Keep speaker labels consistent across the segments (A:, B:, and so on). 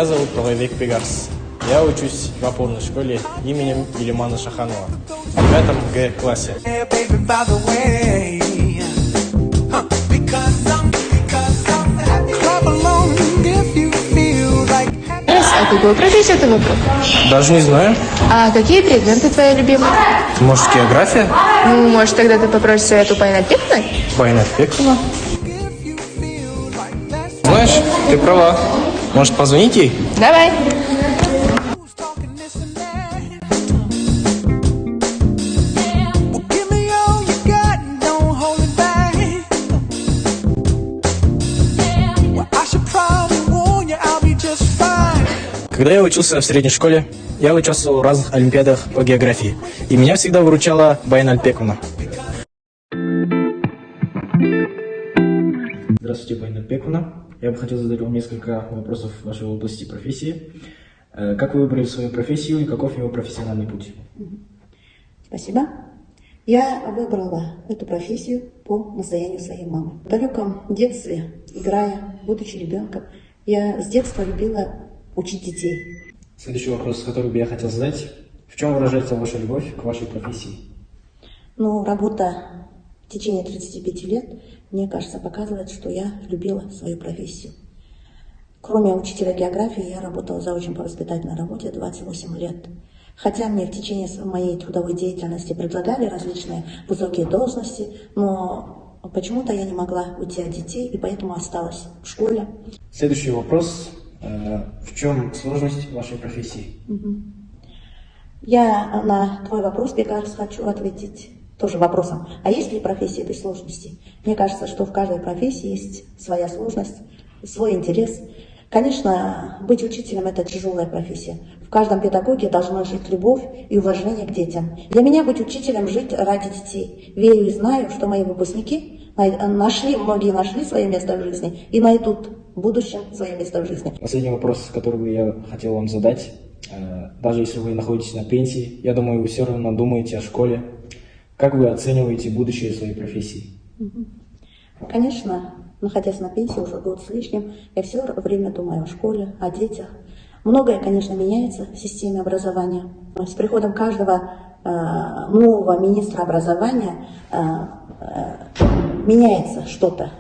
A: Меня зовут Талайбек Пегарс. Я учусь в опорной школе именем Илимана Шаханова в 5 Г-классе.
B: А какую профессию ты выбрал?
A: Даже не знаю.
B: А какие предметы твои любимые?
A: Может, география?
B: Ну, может, тогда ты попросишь совету по Инопекной?
A: Байна Пекова? Знаешь, ты права. Может, позвонить ей?
B: Давай.
A: Когда я учился в средней школе, я участвовал в разных олимпиадах по географии, и меня всегда выручала Байна Альпековна. Здравствуйте, Байна Альпековна. Я бы хотел задать вам несколько вопросов в вашей области профессии. Как вы выбрали свою профессию и каков его профессиональный путь?
C: Спасибо. Я выбрала эту профессию по настоянию своей мамы. В далеком детстве, играя, будучи ребенком, я с детства любила учить детей.
A: Следующий вопрос, который бы я хотел задать. В чем выражается ваша любовь к вашей профессии?
C: Ну, работа в течение 35 лет, мне кажется, показывает, что я любила свою профессию. Кроме учителя географии, я работала заочно по воспитательной работе 28 лет. Хотя мне в течение моей трудовой деятельности предлагали различные высокие должности, но почему-то я не могла уйти от детей, и поэтому осталась в школе.
A: Следующий вопрос. В чем сложность вашей профессии?
C: Я на твой вопрос, Пегарс, хочу ответить тоже вопросом. А есть ли профессии без сложностей? Мне кажется, что в каждой профессии есть своя сложность, свой интерес. Конечно, быть учителем – это тяжелая профессия. В каждом педагоге должна жить любовь и уважение к детям. Для меня быть учителем – жить ради детей. Верю и знаю, что мои выпускники многие нашли свое место в жизни и найдут в будущем свое место в жизни.
A: Последний вопрос, который бы я хотел вам задать. Даже если вы находитесь на пенсии, я думаю, вы все равно думаете о школе. Как вы оцениваете будущее своей профессии?
C: Конечно, находясь на пенсии уже год с лишним, я все время думаю о школе, о детях. Многое, конечно, меняется в системе образования. С приходом каждого нового министра образования меняется что-то,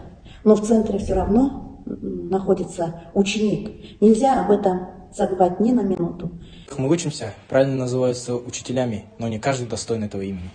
C: но в центре все равно находится ученик. Нельзя об этом забывать ни на минуту.
A: Мы учимся, правильно называются учителями, но не каждый достоин этого имени.